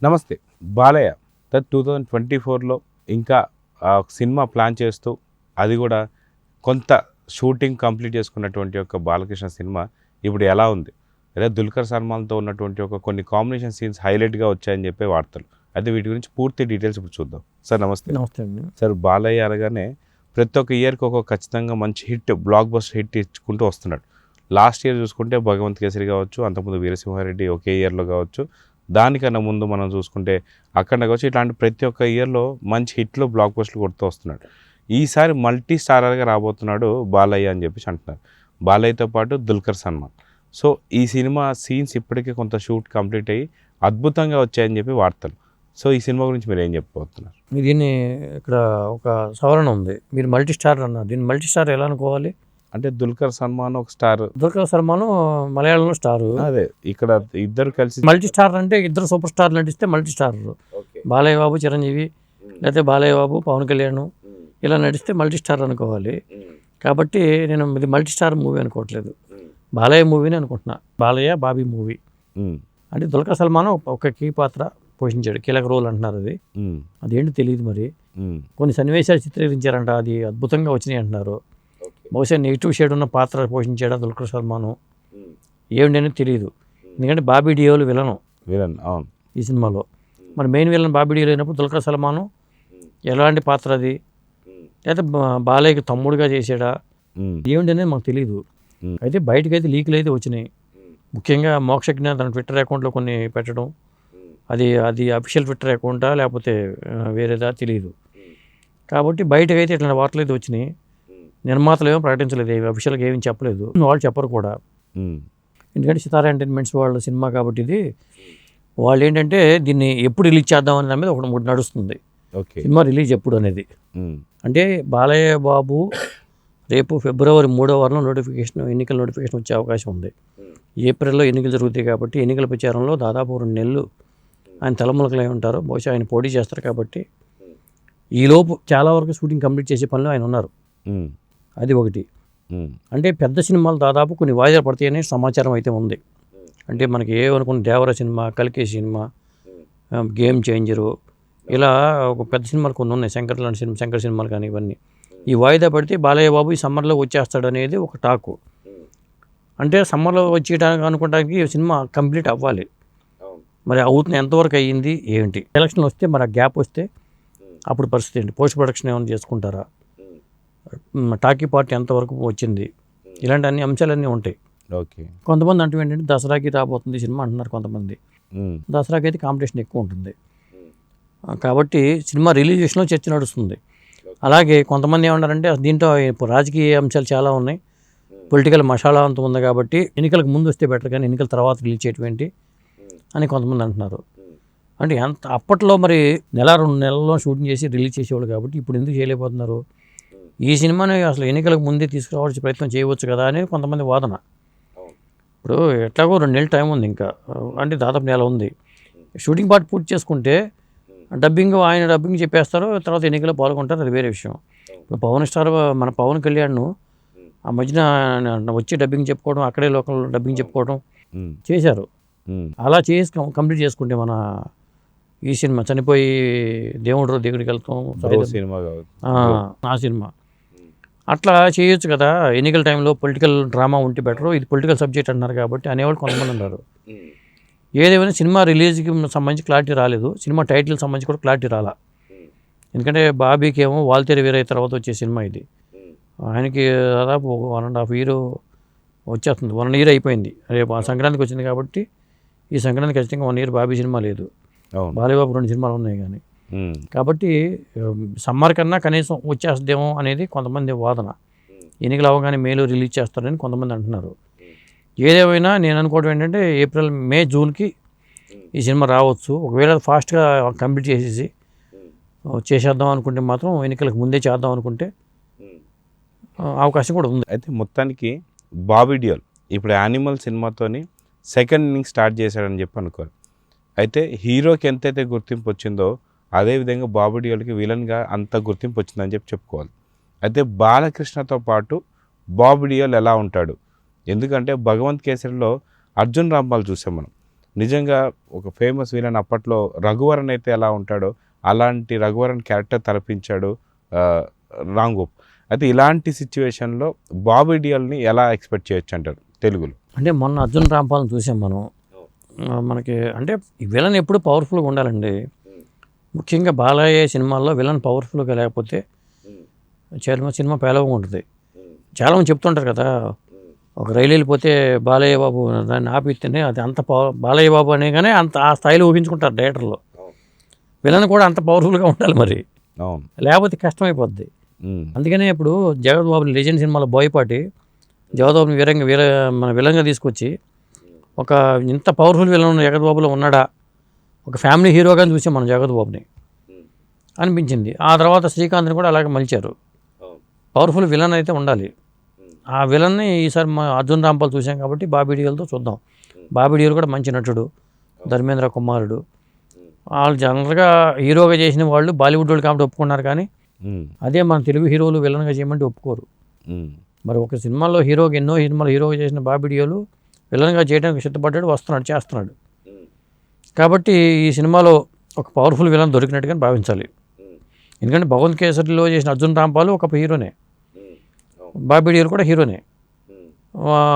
నమస్తే. 'బాలయ్య' 2024లో ఇంకా ఒక సినిమా ప్లాన్ చేస్తూ, అది కూడా కొంత షూటింగ్ కంప్లీట్ చేసుకున్నటువంటి ఒక బాలకృష్ణ సినిమా ఇప్పుడు ఎలా ఉంది? అదే 'దుల్కర్ సల్మాన్'తో ఉన్నటువంటి ఒక కొన్ని కాంబినేషన్ సీన్స్ హైలైట్‌గా వచ్చాయని చెప్పే వార్తలు. అయితే వీటి గురించి పూర్తి డీటెయిల్స్ ఇప్పుడు చూద్దాం. సార్ నమస్తే. నమస్తే అండి. సార్ 'బాలయ్య' అనగానే ప్రతి ఒక్క ఇయర్‌కి ఖచ్చితంగా మంచి హిట్, బ్లాక్ బస్టర్ హిట్ ఇచ్చుకుంటూ వస్తున్నాడు. లాస్ట్ ఇయర్ చూసుకుంటే 'భగవంత్ కేసరి' కావచ్చు, అంతకుముందు 'వీరసింహారెడ్డి' ఒకే ఇయర్‌లో కావచ్చు, దానికన్నా ముందు మనం చూసుకుంటే 'అఖండ' కావచ్చు, ఇట్లాంటి ప్రతి ఒక్క ఇయర్‌లో మంచి హిట్లు, బ్లాక్ బస్టర్లు కొడుతూ వస్తున్నాడు. ఈసారి మల్టీ స్టారర్‌గా రాబోతున్నాడు 'బాలయ్య' అని చెప్పేసి అంటున్నారు. 'బాలయ్య'తో పాటు 'దుల్కర్ సల్మాన్'. సో ఈ సినిమా సీన్స్ ఇప్పటికే కొంత షూట్ కంప్లీట్ అయ్యి అద్భుతంగా వచ్చాయని చెప్పి వార్తలు. సో ఈ సినిమా గురించి మీరు ఏం చెప్పబోతున్నారు? దీన్ని ఇక్కడ ఒక సవరణ ఉంది. మీరు మల్టీ స్టార్ అన్నారు. దీన్ని మల్టీ స్టార్ ఎలా అనుకోవాలి? అంటే 'దుల్కర్ సల్మాన్' ఒక స్టార్. 'దుల్కర్ సల్మాన్' మలయాళంలో స్టారు. అదే ఇక్కడ ఇద్దరు కలిసి మల్టీ స్టార్ అంటే ఇద్దరు సూపర్ స్టార్లు నటిస్తే మల్టీ స్టార్. బాలయ్య బాబు, చిరంజీవి, లేకపోతే బాలయ్య బాబు, పవన్ కళ్యాణ్ ఇలా నటిస్తే మల్టీ స్టార్ అనుకోవాలి. కాబట్టి నేను ఇది మల్టీ స్టార్ మూవీ అనుకోవట్లేదు. బాలయ్య మూవీని అనుకుంటున్నా. బాలయ్య బాబీ మూవీ. అంటే 'దుల్కర్ సల్మాన్' ఒక కీ పాత్ర పోషించాడు, కీలక రోల్ అంటున్నారు. అదేంటి తెలియదు మరి. కొన్ని సన్నివేశాలు చిత్రీకరించారంట, అది అద్భుతంగా వచ్చినాయి అంటున్నారు. బహుశా నెగిటివ్ షేడ్ ఉన్న పాత్ర పోషించాడా 'దుల్కర్ సల్మాన్' ఏమిటి అనేది తెలియదు. ఎందుకంటే బాబీ డియోల్ విలన్ అవును ఈ సినిమాలో. మరి మెయిన్ విలన్ బాబీ డియోల్ అయినప్పుడు 'దుల్కర్ సల్మాన్' ఎలాంటి పాత్ర అది? లేదా బాలయ్యకి తమ్ముడుగా చేసాడా? ఏమిటి అనేది మాకు తెలియదు. అయితే బయటకైతే లీకులు అయితే వచ్చినాయి. ముఖ్యంగా మోక్షజ్ఞ తన ట్విట్టర్ అకౌంట్లో కొన్ని పెట్టడం, అది అఫీషియల్ ట్విట్టర్ అకౌంటా లేకపోతే వేరేదా తెలియదు. కాబట్టి బయటకైతే ఇట్లా వార్తలు అయితే వచ్చినాయి. నిర్మాతలు ఏమో ప్రకటించలేదు, అఫీషియల్గా ఏమీ చెప్పలేదు, వాళ్ళు చెప్పరు కూడా. ఎందుకంటే సితారా ఎంటర్టైన్మెంట్స్ వాళ్ళ సినిమా కాబట్టి ఇది, వాళ్ళు ఏంటంటే దీన్ని ఎప్పుడు రిలీజ్ చేద్దాం అనే దాని మీద ఒకటి నడుస్తుంది. సినిమా రిలీజ్ ఎప్పుడు అనేది. అంటే బాలయ్య బాబు రేపు ఫిబ్రవరి 3వ వారంలో ఎన్నికల నోటిఫికేషన్ వచ్చే అవకాశం ఉంది. ఏప్రిల్లో ఎన్నికలు జరుగుతాయి కాబట్టి ఎన్నికల ప్రచారంలో దాదాపు 2 నెలలు ఆయన తలములకలై ఉంటారు. బహుశా ఆయన పోటీ చేస్తారు కాబట్టి ఈలోపు చాలా వరకు షూటింగ్ కంప్లీట్ చేసే పనిలో ఆయన ఉన్నారు. అది ఒకటి. అంటే పెద్ద సినిమాలు దాదాపు కొన్ని వాయిదాలు పడతాయనే సమాచారం అయితే ఉంది. అంటే మనకి ఏమనుకున్న 'దేవర' సినిమా, 'కల్కి' సినిమా, 'గేమ్ చేంజరు' ఇలా ఒక పెద్ద సినిమాలు కొన్ని ఉన్నాయి. శంకర్ సినిమాలు కానీ ఇవన్నీ ఈ వాయిదా పడితే బాలయ్య బాబు ఈ సమ్మర్లో వచ్చేస్తాడు అనేది ఒక టాకు. అంటే సమ్మర్లో వచ్చేయడానికి అనుకోవడానికి సినిమా కంప్లీట్ అవ్వాలి. మరి అవుతుంది, ఎంతవరకు అయ్యింది ఏంటి? ఎలక్షన్లు వస్తే మరి ఆ గ్యాప్ వస్తే అప్పుడు పరిస్థితి ఏంటి? పోస్ట్ ప్రొడక్షన్ ఏమైనా చేసుకుంటారా? టాకీ పార్టీ ఎంతవరకు వచ్చింది? ఇలాంటి అన్ని అంశాలన్నీ ఉంటాయి. కొంతమంది అంటూ ఏంటంటే దసరాకి రాబోతుంది సినిమా అంటున్నారు కొంతమంది. దసరాకి అయితే కాంపిటీషన్ ఎక్కువ ఉంటుంది కాబట్టి సినిమా రిలీజేషన్లో చర్చ నడుస్తుంది. అలాగే కొంతమంది ఏమన్నారంటే దీంట్లో రాజకీయ అంశాలు చాలా ఉన్నాయి, పొలిటికల్ మసాలా అంత ఉంది కాబట్టి ఎన్నికలకు ముందు వస్తే బెటర్ కానీ ఎన్నికల తర్వాత రిలీజ్ చేయటం ఏంటి అని కొంతమంది అంటున్నారు. అంటే అప్పట్లో మరి 1-2 నెలల్లో షూటింగ్ చేసి రిలీజ్ చేసేవాళ్ళు కాబట్టి ఇప్పుడు ఎందుకు చేయలేకపోతున్నారు? ఈ సినిమాని అసలు ఎన్నికలకు ముందే తీసుకురావాల్సిన ప్రయత్నం చేయవచ్చు కదా అని కొంతమంది వాదన. ఇప్పుడు ఎట్లాగో 2 నెలలు టైం ఉంది, ఇంకా అంటే దాదాపు నెల ఉంది. షూటింగ్ పార్ట్ పూర్తి చేసుకుంటే ఆయన డబ్బింగ్ చెప్పేస్తారు, తర్వాత ఎన్నికల్లో పాల్గొంటారు, అది వేరే విషయం. ఇప్పుడు మన పవన్ కళ్యాణ్ ఆ మధ్యన వచ్చి డబ్బింగ్ చెప్పుకోవడం, అక్కడే లోకల్ డబ్బింగ్ చెప్పుకోవడం చేశారు. అలా చేసి కంప్లీట్ చేసుకుంటే మన ఈ సినిమా చనిపోయి దేవుడికి వెళ్తాం ఆ సినిమా అట్లా చేయొచ్చు కదా. ఎన్నికల టైంలో పొలిటికల్ డ్రామా ఉంటే బెటరు, ఇది పొలిటికల్ సబ్జెక్ట్ అన్నారు కాబట్టి అనేవాళ్ళు కొంతమంది ఉన్నారు. ఏదేమైనా సినిమా రిలీజ్కి సంబంధించి క్లారిటీ రాలేదు, సినిమా టైటిల్ సంబంధించి కూడా క్లారిటీ రాలా. ఎందుకంటే బాబీకి ఏమో వాల్తేరు వీరయ్య తర్వాత వచ్చే సినిమా ఇది. ఆయనకి దాదాపు 1.5 year వచ్చేస్తుంది, 1 year అయిపోయింది. రేపు ఆ సంక్రాంతికి వచ్చింది కాబట్టి ఈ సంక్రాంతికి ఖచ్చితంగా 1 year బాబీ సినిమా లేదు. బాలయ్య బాబు 2 సినిమాలు ఉన్నాయి కానీ, కాబట్టి సమ్మర్ కన్నా కనీసం వచ్చేస్తుందేమో అనేది కొంతమంది వాదన. ఎన్నికలు అవగానే మేలో రిలీజ్ చేస్తారని కొంతమంది అంటున్నారు. ఏదేమైనా నేను అనుకోవడం ఏంటంటే ఏప్రిల్, మే, జూన్కి ఈ సినిమా రావచ్చు. ఒకవేళ ఫాస్ట్గా కంప్లీట్ చేసేద్దాం అనుకుంటే మాత్రం ఎన్నికలకు ముందే చేద్దాం అనుకుంటే అవకాశం కూడా ఉంది. అయితే మొత్తానికి బాబీ డియోల్ ఇప్పుడు యానిమల్ సినిమాతోని సెకండ్ ఇన్నింగ్ స్టార్ట్ చేశాడని చెప్పి అనుకోరు. అయితే హీరోకి ఎంతైతే గుర్తింపు వచ్చిందో అదేవిధంగా బాబీ డియోల్కి విలన్గా అంత గుర్తింపు వచ్చిందని చెప్పుకోవాలి. అయితే బాలకృష్ణతో పాటు బాబీ డియోల్ ఎలా ఉంటాడు? ఎందుకంటే 'భగవంత్ కేసరిలో' అర్జున్ రాంపాల్ చూసాం మనం. నిజంగా ఒక ఫేమస్ విలన్ అప్పట్లో రఘువరన్ అయితే ఎలా ఉంటాడో అలాంటి రఘువరన్ క్యారెక్టర్ తలపించాడు రామ్ గోపాల్. అయితే ఇలాంటి సిచ్యువేషన్లో బాబీ డియోల్ని ఎలా ఎక్స్పెక్ట్ చేయొచ్చు అంటారు తెలుగులో? అంటే మొన్న అర్జున్ రాంపాల్ని చూసాం మనం. మనకి అంటే విలన్ ఎప్పుడు పవర్ఫుల్గా ఉండాలండి. ముఖ్యంగా బాలయ్య సినిమాల్లో విలన్ పవర్ఫుల్గా లేకపోతే సినిమా పేలవంగా ఉంటుంది. చాలామంది చెప్తుంటారు కదా, ఒక రైలు వెళ్ళిపోతే బాలయ్య బాబు దాన్ని ఆపిస్తేనే అది అంత బాలయ్య బాబు అనే కానీ అంత ఆ స్థాయిలో ఊహించుకుంటారు డైరెక్టర్లో. విలన్ కూడా అంత పవర్ఫుల్గా ఉండాలి మరి, లేకపోతే కష్టమైపోద్ది. అందుకనే ఇప్పుడు జగత్ బాబు లెజెండ్ సినిమాలో బోయపాటి జగత్ బాబుని మన విలన్గా తీసుకొచ్చి ఒక ఇంత పవర్ఫుల్ విలన్ జగత్ బాబులో ఉన్నాడా, ఒక ఫ్యామిలీ హీరోగా చూసాం మనం జగత్ బాబుని అనిపించింది. ఆ తర్వాత శ్రీకాంత్ని కూడా అలాగే మలిచారు. పవర్ఫుల్ విలన్ అయితే ఉండాలి. ఆ విలన్ని ఈసారి మా అర్జున్ రాంపాల్ చూసాం కాబట్టి బాబీ డియోల్తో చూద్దాం. బాబీ డియోల్ కూడా మంచి నటుడు, ధర్మేంద్ర కుమారుడు. వాళ్ళు జనరల్గా హీరోగా చేసిన వాళ్ళు బాలీవుడ్ వాళ్ళు కాబట్టి ఒప్పుకున్నారు, కానీ అదే మన తెలుగు హీరోలు విలన్గా చేయమంటే ఒప్పుకోరు. మరి ఒక సినిమాలో ఎన్నో సినిమాలు హీరోగా చేసిన బాబీ డియోల్ విలన్గా చేయడానికి సిద్ధపడ్డాడు, చేస్తున్నాడు. కాబట్టి ఈ సినిమాలో ఒక పవర్ఫుల్ విలన్ దొరికినట్టుగా భావించాలి. ఎందుకంటే భగవంత్ కేసరిలో చేసిన అర్జున్ రాంపాల్ ఒక హీరోనే, బాబీ డియోల్ కూడా హీరోనే.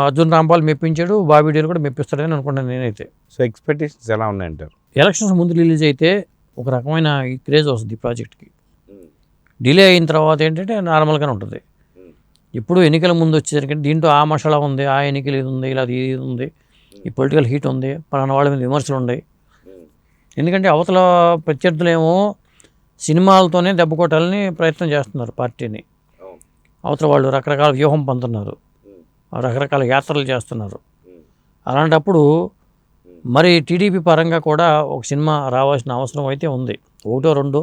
అర్జున్ రాంపాల్ మెప్పించాడు, బాబీ డియోల్ కూడా మెప్పిస్తాడని అనుకుంటాను నేనైతే. సో ఎక్స్పెక్టేషన్స్ ఎలా ఉన్నాయంటారు? ఎలక్షన్స్ ముందు రిలీజ్ అయితే ఒక రకమైన క్రేజ్ వస్తుంది ఈ ప్రాజెక్ట్కి. డిలే అయిన తర్వాత ఏంటంటే నార్మల్గానే ఉంటుంది. ఇప్పుడు ఎన్నికల ముందు వచ్చేసరికి దీంట్లో ఆ మసాలా ఉంది, ఆ ఎన్నికలు ఇది ఉంది, ఇలా ఇది ఉంది, ఈ పొలిటికల్ హీట్ ఉంది, పలానా వాళ్ళ మీద విమర్శలు ఉన్నాయి. ఎందుకంటే అవతల ప్రత్యర్థులేమో సినిమాలతోనే దెబ్బ కొట్టాలని ప్రయత్నం చేస్తున్నారు పార్టీని. అవతల వాళ్ళు రకరకాల వ్యూహం పంతున్నారు, రకరకాల యాత్రలు చేస్తున్నారు. అలాంటప్పుడు మరి టీడీపీ పరంగా కూడా ఒక సినిమా రావాల్సిన అవసరం అయితే ఉంది. ఒకటో రెండో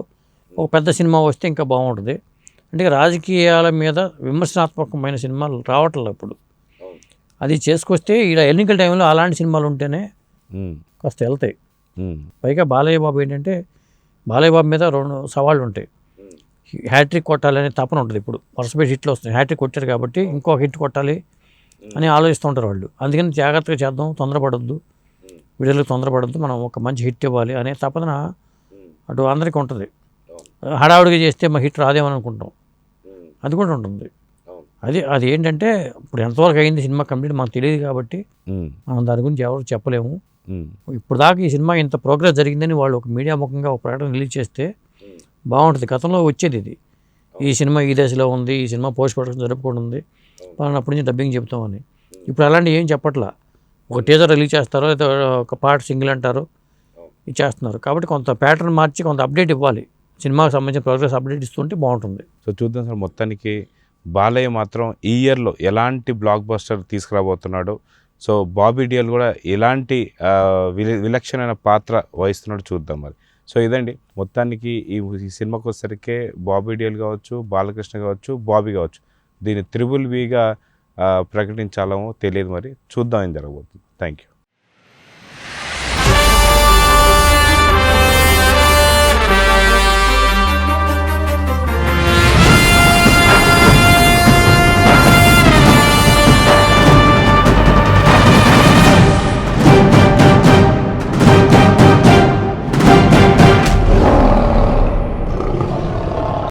ఒక పెద్ద సినిమా వస్తే ఇంకా బాగుంటుంది. అంటే రాజకీయాల మీద విమర్శనాత్మకమైన సినిమాలు రావట్లేదు ఇప్పుడు. అది చేసుకొస్తే ఇలా ఎన్నికల టైంలో అలాంటి సినిమాలు ఉంటేనే కాస్త వెళ్తాయి. పైగా బాలయ్య బాబు ఏంటంటే బాలయ్య బాబు మీద 2 సవాళ్ళు ఉంటాయి. హ్యాట్రిక్ కొట్టాలనే తపన ఉంటుంది. ఇప్పుడు వరుసపెట్టి హిట్లు వస్తాయి, హ్యాట్రిక్ కొట్టారు కాబట్టి ఇంకో హిట్ కొట్టాలి అని ఆలోచిస్తూ ఉంటారు వాళ్ళు. అందుకని జాగ్రత్తగా చేద్దాం, తొందరపడొద్దు, విడుదలకు తొందరపడొద్దు, మనం ఒక మంచి హిట్ ఇవ్వాలి అనే తపన అటు అందరికీ ఉంటుంది. హడావుడిగా చేస్తే మా హిట్ రాదేమని అనుకుంటాం, అది కూడా ఉంటుంది. అది ఏంటంటే ఇప్పుడు ఎంతవరకు అయింది సినిమా కంప్లీట్ మనకు తెలియదు కాబట్టి మనం దాని గురించి ఎవరు చెప్పలేము. ఇప్పుడు దాకా ఈ సినిమా ఇంత ప్రోగ్రెస్ జరిగిందని వాళ్ళు ఒక మీడియా ముఖంగా ఒక ప్రకటన రిలీజ్ చేస్తే బాగుంటుంది. గతంలో వచ్చేది ఇది, ఈ సినిమా ఈ దశలో ఉంది, ఈ సినిమా పోస్ట్ ప్రొడక్షన్ జరుపుకొని ఉంది, అప్పటి నుంచి డబ్బింగ్ చెప్తామని. ఇప్పుడు అలాంటి ఏం చెప్పట్లా. ఒక టీజర్ రిలీజ్ చేస్తారో లేదా ఒక పార్ట్ సింగిల్ అంటారు, ఇది చేస్తున్నారు. కాబట్టి కొంత ప్యాటర్న్ మార్చి కొంత అప్డేట్ ఇవ్వాలి, సినిమాకి సంబంధించిన ప్రోగ్రెస్ అప్డేట్ ఇస్తుంటే బాగుంటుంది. సో చూద్దాం సార్, మొత్తానికి బాలయ్య మాత్రం ఈ ఇయర్లో ఎలాంటి బ్లాక్ బస్టర్ తీసుకురాబోతున్నాడు, సో బాబీ డియోల్ కూడా ఎలాంటి విలక్షణమైన పాత్ర వహిస్తున్నాడు చూద్దాం మరి. సో ఇదండి మొత్తానికి ఈ సినిమాకి వచ్చేసరికి బాబీ డియోల్ కావచ్చు, బాలకృష్ణ కావచ్చు, బాబీ కావచ్చు, దీన్ని 3BBగా ప్రకటించాలేమో తెలియదు, మరి చూద్దాం ఏం జరగబోతుంది. Thank you.